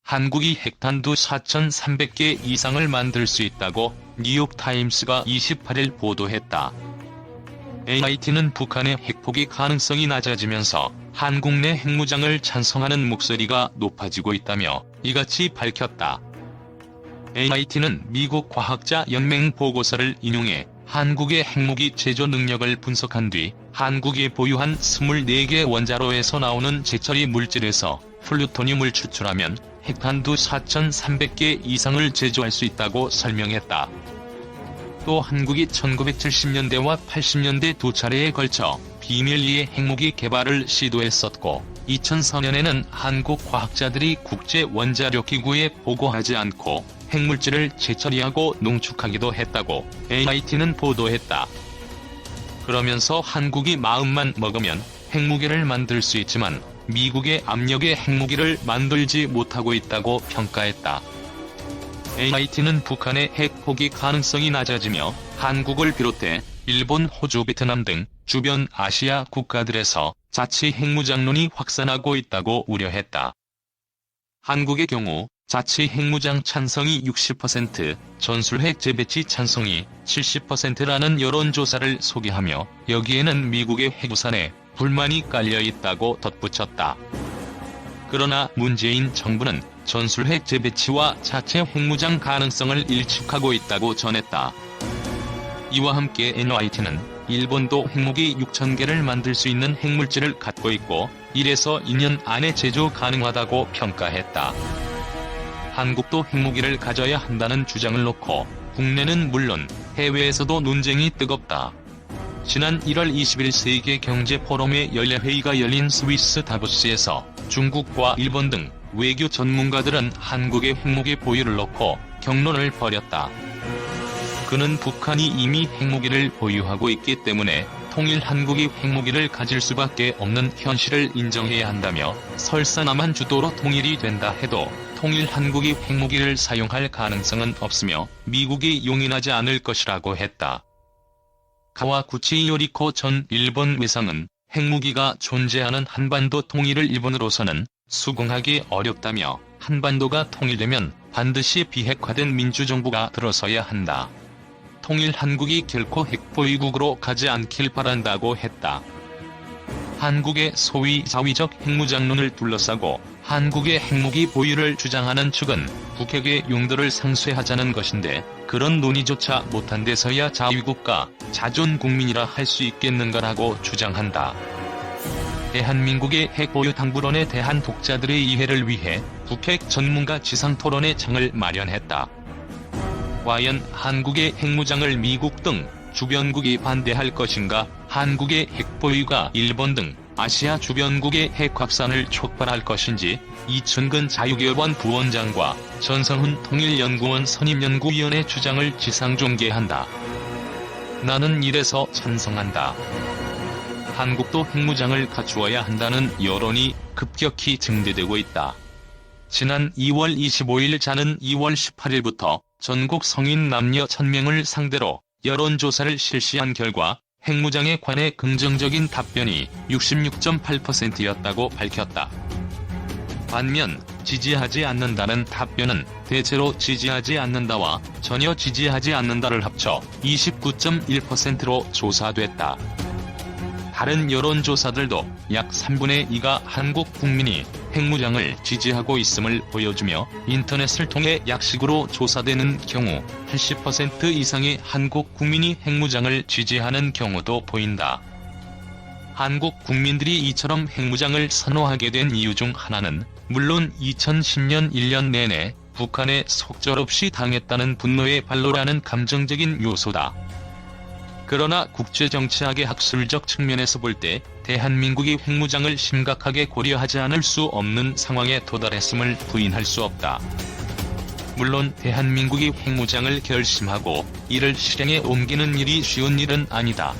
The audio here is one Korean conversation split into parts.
한국이 핵탄두 4,300개 이상을 만들 수 있다고 뉴욕타임스가 28일 보도했다. AIT는 북한의 핵포기 가능성이 낮아지면서 한국 내 핵무장을 찬성하는 목소리가 높아지고 있다며 이같이 밝혔다. AIT는 미국 과학자 연맹 보고서를 인용해 한국의 핵무기 제조 능력을 분석한 뒤 한국이 보유한 24개 원자로에서 나오는 제처리 물질에서 플루토늄을 추출하면 핵탄두 4,300개 이상을 제조할 수 있다고 설명했다. 또 한국이 1970년대와 80년대 두 차례에 걸쳐 비밀리에 핵무기 개발을 시도했었고 2004년에는 한국 과학자들이 국제원자력기구에 보고하지 않고 핵물질을 재처리하고 농축하기도 했다고 AIT는 보도했다. 그러면서 한국이 마음만 먹으면 핵무기를 만들 수 있지만 미국의 압력에 핵무기를 만들지 못하고 있다고 평가했다. AIT는 북한의 핵포기 가능성이 낮아지며 한국을 비롯해 일본, 호주, 베트남 등 주변 아시아 국가들에서 자치 핵무장론이 확산하고 있다고 우려했다. 한국의 경우 자치 핵무장 찬성이 60%, 전술핵 재배치 찬성이 70%라는 여론조사를 소개하며 여기에는 미국의 핵우산에 불만이 깔려 있다고 덧붙였다. 그러나 문재인 정부는 전술핵 재배치와 자체 핵무장 가능성을 일축하고 있다고 전했다. 이와 함께 NYT는 일본도 핵무기 6,000개를 만들 수 있는 핵물질을 갖고 있고 1에서 2년 안에 제조 가능하다고 평가했다. 한국도 핵무기를 가져야 한다는 주장을 놓고 국내는 물론 해외에서도 논쟁이 뜨겁다. 지난 1월 20일 세계 경제 포럼의 연례회의가 열린 스위스 다보스에서 중국과 일본 등 외교 전문가들은 한국의 핵무기 보유를 놓고 격론을 벌였다. 그는 북한이 이미 핵무기를 보유하고 있기 때문에 통일 한국이 핵무기를 가질 수밖에 없는 현실을 인정해야 한다며 설사 남한 주도로 통일이 된다 해도 통일 한국이 핵무기를 사용할 가능성은 없으며 미국이 용인하지 않을 것이라고 했다. 가와구치 요리코 전 일본 외상은 핵무기가 존재하는 한반도 통일을 일본으로서는 수긍하기 어렵다며 한반도가 통일되면 반드시 비핵화된 민주정부가 들어서야 한다. 통일 한국이 결코 핵보유국으로 가지 않길 바란다고 했다. 한국의 소위 자위적 핵무장론을 둘러싸고 한국의 핵무기 보유를 주장하는 측은 북핵의 용도를 상쇄하자는 것인데 그런 논의조차 못한 데서야 자위국가, 자존국민이라 할 수 있겠는가라고 주장한다. 대한민국의 핵보유 당부론에 대한 독자들의 이해를 위해 북핵 전문가 지상토론회 장을 마련했다. 과연 한국의 핵무장을 미국 등 주변국이 반대할 것인가, 한국의 핵보유가 일본 등 아시아 주변국의 핵 확산을 촉발할 것인지 이춘근 자유개혁원 부원장과 전성훈 통일연구원 선임연구위원의 주장을 지상중계한다. 나는 이래서 찬성한다. 한국도 핵무장을 갖추어야 한다는 여론이 급격히 증대되고 있다. 지난 2월 25일 자는 2월 18일부터 전국 성인 남녀 1000명을 상대로 여론조사를 실시한 결과 핵무장에 관해 긍정적인 답변이 66.8%였다고 밝혔다. 반면 지지하지 않는다는 답변은 대체로 지지하지 않는다와 전혀 지지하지 않는다를 합쳐 29.1%로 조사됐다. 다른 여론조사들도 약 3분의 2가 한국 국민이 핵무장을 지지하고 있음을 보여주며 인터넷을 통해 약식으로 조사되는 경우 80% 이상의 한국 국민이 핵무장을 지지하는 경우도 보인다. 한국 국민들이 이처럼 핵무장을 선호하게 된 이유 중 하나는 물론 2010년 1년 내내 북한에 속절없이 당했다는 분노의 발로라는 감정적인 요소다. 그러나 국제정치학의 학술적 측면에서 볼 때 대한민국이 핵무장을 심각하게 고려하지 않을 수 없는 상황에 도달했음을 부인할 수 없다. 물론 대한민국이 핵무장을 결심하고 이를 실행에 옮기는 일이 쉬운 일은 아니다.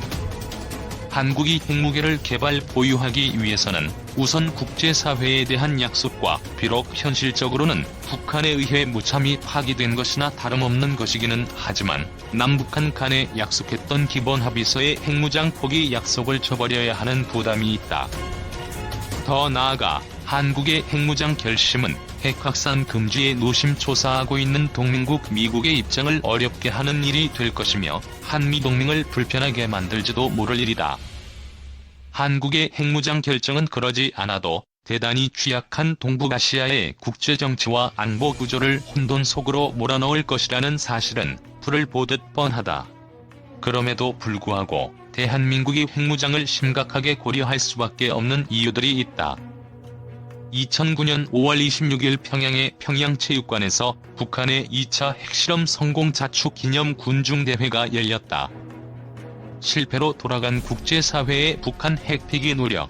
한국이 핵무기를 개발 보유하기 위해서는 우선 국제사회에 대한 약속과 비록 현실적으로는 북한에 의해 무참히 파기된 것이나 다름없는 것이기는 하지만 남북한 간에 약속했던 기본 합의서의 핵무장 포기 약속을 저버려야 하는 부담이 있다. 더 나아가 한국의 핵무장 결심은 핵 확산 금지에 노심초사하고 있는 동맹국 미국의 입장을 어렵게 하는 일이 될 것이며 한미동맹을 불편하게 만들지도 모를 일이다. 한국의 핵무장 결정은 그러지 않아도 대단히 취약한 동북아시아의 국제정치와 안보 구조를 혼돈 속으로 몰아넣을 것이라는 사실은 불을 보듯 뻔하다. 그럼에도 불구하고 대한민국이 핵무장을 심각하게 고려할 수밖에 없는 이유들이 있다. 2009년 5월 26일 평양의 평양체육관에서 북한의 2차 핵실험 성공 자축 기념 군중대회가 열렸다. 실패로 돌아간 국제사회의 북한 핵폐기 노력.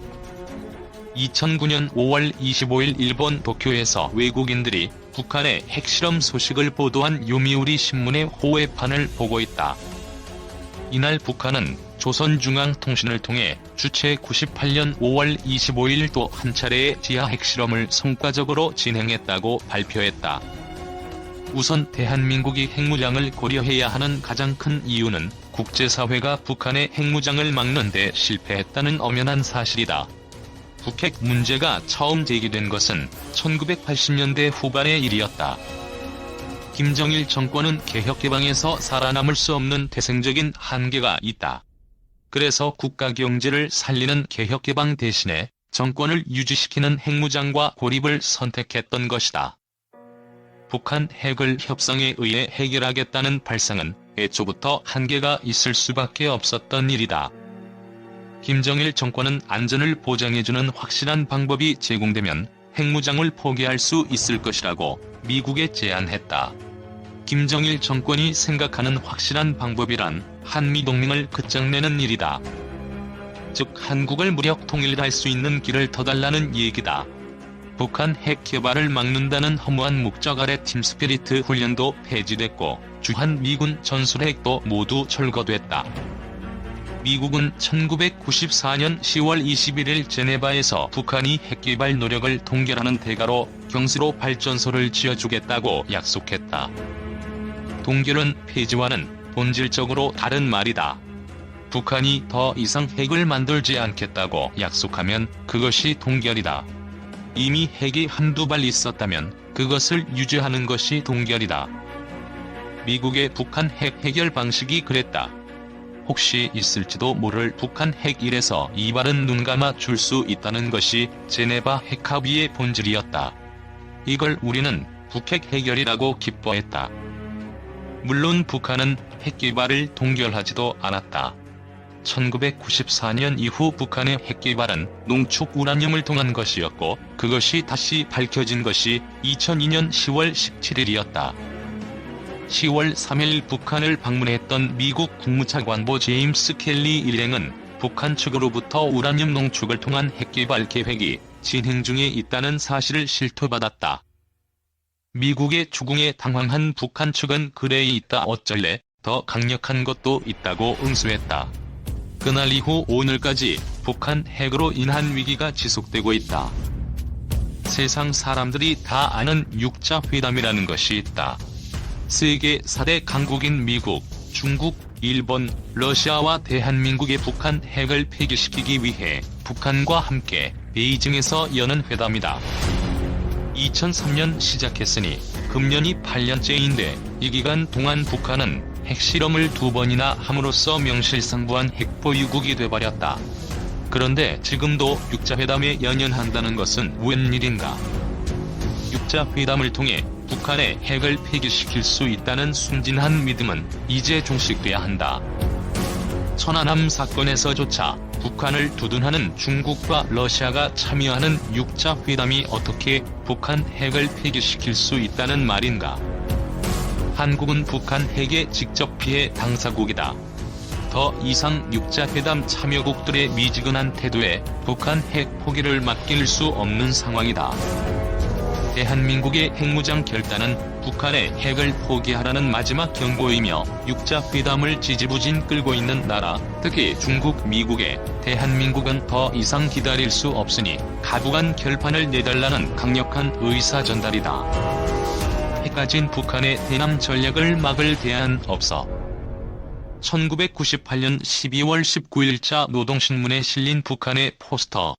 2009년 5월 25일 일본 도쿄에서 외국인들이 북한의 핵실험 소식을 보도한 요미우리 신문의 호외판을 보고 있다. 이날 북한은 조선중앙통신을 통해 주최 98년 5월 25일 또 한 차례의 지하 핵실험을 성과적으로 진행했다고 발표했다. 우선 대한민국이 핵무장을 고려해야 하는 가장 큰 이유는 국제사회가 북한의 핵무장을 막는 데 실패했다는 엄연한 사실이다. 북핵 문제가 처음 제기된 것은 1980년대 후반의 일이었다. 김정일 정권은 개혁개방에서 살아남을 수 없는 태생적인 한계가 있다. 그래서 국가 경제를 살리는 개혁개방 대신에 정권을 유지시키는 핵무장과 고립을 선택했던 것이다. 북한 핵을 협상에 의해 해결하겠다는 발상은 애초부터 한계가 있을 수밖에 없었던 일이다. 김정일 정권은 안전을 보장해주는 확실한 방법이 제공되면 핵무장을 포기할 수 있을 것이라고 미국에 제안했다. 김정일 정권이 생각하는 확실한 방법이란 한미동맹을 끝장내는 일이다. 즉 한국을 무력 통일할 수 있는 길을 터달라는 얘기다. 북한 핵 개발을 막는다는 허무한 목적 아래 팀스피리트 훈련도 폐지됐고 주한미군 전술핵도 모두 철거됐다. 미국은 1994년 10월 21일 제네바에서 북한이 핵개발 노력을 동결하는 대가로 경수로 발전소를 지어주겠다고 약속했다. 동결은 폐지와는 본질적으로 다른 말이다. 북한이 더 이상 핵을 만들지 않겠다고 약속하면 그것이 동결이다. 이미 핵이 한두 발 있었다면 그것을 유지하는 것이 동결이다. 미국의 북한 핵 해결 방식이 그랬다. 혹시 있을지도 모를 북한 핵 일에서 이발은 눈 감아 줄 수 있다는 것이 제네바 핵합의의 본질이었다. 이걸 우리는 북핵 해결이라고 기뻐했다. 물론 북한은 핵 개발을 동결하지도 않았다. 1994년 이후 북한의 핵 개발은 농축 우라늄을 통한 것이었고 그것이 다시 밝혀진 것이 2002년 10월 17일이었다. 10월 3일 북한을 방문했던 미국 국무차관보 제임스 켈리 일행은 북한 측으로부터 우라늄 농축을 통한 핵개발 계획이 진행 중에 있다는 사실을 실토받았다. 미국의 추궁에 당황한 북한 측은 그래 있다 어쩔래, 더 강력한 것도 있다고 응수했다. 그날 이후 오늘까지 북한 핵으로 인한 위기가 지속되고 있다. 세상 사람들이 다 아는 육자 회담이라는 것이 있다. 세계 4대 강국인 미국, 중국, 일본, 러시아와 대한민국의 북한 핵을 폐기시키기 위해 북한과 함께 베이징에서 여는 회담이다. 2003년 시작했으니 금년이 8년째인데 이 기간 동안 북한은 핵실험을 2번이나 함으로써 명실상부한 핵보유국이 돼버렸다. 그런데 지금도 육자회담에 연연한다는 것은 웬일인가? 육자회담을 통해 북한의 핵을 폐기시킬 수 있다는 순진한 믿음은 이제 종식돼야 한다. 천안함 사건에서조차 북한을 두둔하는 중국과 러시아가 참여하는 육자회담이 어떻게 북한 핵을 폐기시킬 수 있다는 말인가? 한국은 북한 핵의 직접 피해 당사국이다. 더 이상 육자회담 참여국들의 미지근한 태도에 북한 핵 포기를 맡길 수 없는 상황이다. 대한민국의 핵무장 결단은 북한의 핵을 포기하라는 마지막 경고이며 육자회담을 지지부진 끌고 있는 나라, 특히 중국, 미국에 대한민국은 더 이상 기다릴 수 없으니 가부간 결판을 내달라는 강력한 의사 전달이다. 핵 가진 북한의 대남 전략을 막을 대안 없어. 1998년 12월 19일자 노동신문에 실린 북한의 포스터.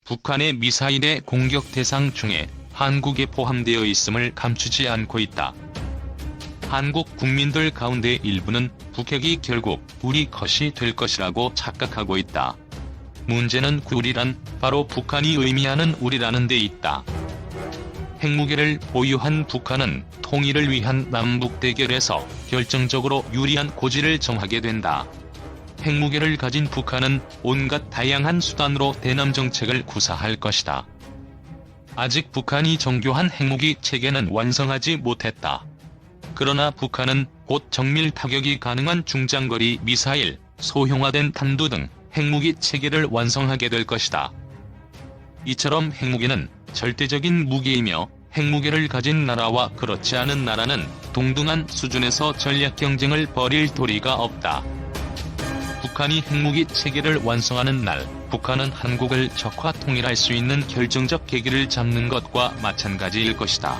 북한의 미사일의 공격 대상 중에 한국에 포함되어 있음을 감추지 않고 있다. 한국 국민들 가운데 일부는 북핵이 결국 우리 것이 될 것이라고 착각하고 있다. 문제는 그 우리란 바로 북한이 의미하는 우리라는 데 있다. 핵무기를 보유한 북한은 통일을 위한 남북 대결에서 결정적으로 유리한 고지를 정하게 된다. 핵무기를 가진 북한은 온갖 다양한 수단으로 대남 정책을 구사할 것이다. 아직 북한이 정교한 핵무기 체계는 완성하지 못했다. 그러나 북한은 곧 정밀 타격이 가능한 중장거리 미사일, 소형화된 탄두 등 핵무기 체계를 완성하게 될 것이다. 이처럼 핵무기는 절대적인 무기이며 핵무기를 가진 나라와 그렇지 않은 나라는 동등한 수준에서 전략 경쟁을 벌일 도리가 없다. 북한이 핵무기 체계를 완성하는 날, 북한은 한국을 적화 통일할 수 있는 결정적 계기를 잡는 것과 마찬가지일 것이다.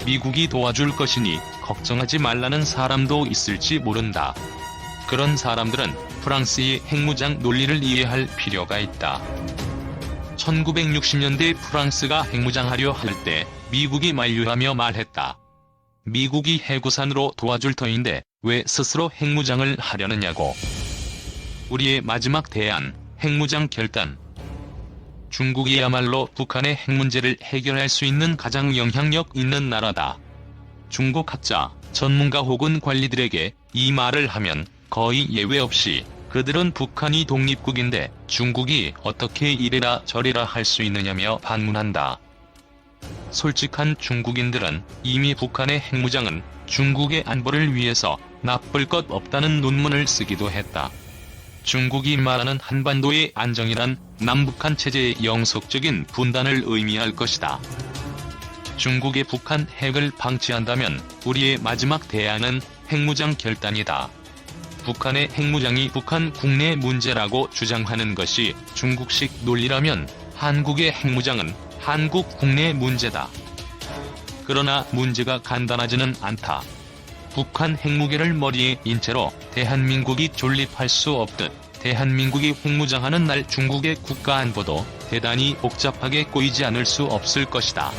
미국이 도와줄 것이니 걱정하지 말라는 사람도 있을지 모른다. 그런 사람들은 프랑스의 핵무장 논리를 이해할 필요가 있다. 1960년대 프랑스가 핵무장하려 할 때 미국이 만류하며 말했다. 미국이 해구산으로 도와줄 터인데 왜 스스로 핵무장을 하려느냐고. 우리의 마지막 대안, 핵무장 결단. 중국이야말로 북한의 핵 문제를 해결할 수 있는 가장 영향력 있는 나라다. 중국 학자, 전문가 혹은 관리들에게 이 말을 하면 거의 예외 없이 그들은 북한이 독립국인데 중국이 어떻게 이래라 저래라 할 수 있느냐며 반문한다. 솔직한 중국인들은 이미 북한의 핵무장은 중국의 안보를 위해서 나쁠 것 없다는 논문을 쓰기도 했다. 중국이 말하는 한반도의 안정이란 남북한 체제의 영속적인 분단을 의미할 것이다. 중국의 북한 핵을 방치한다면 우리의 마지막 대안은 핵무장 결단이다. 북한의 핵무장이 북한 국내 문제라고 주장하는 것이 중국식 논리라면 한국의 핵무장은 한국 국내 문제다. 그러나 문제가 간단하지는 않다. 북한 핵무기를 머리에 인 채로 대한민국이 존립할 수 없듯 대한민국이 핵무장하는 날 중국의 국가안보도 대단히 복잡하게 꼬이지 않을 수 없을 것이다.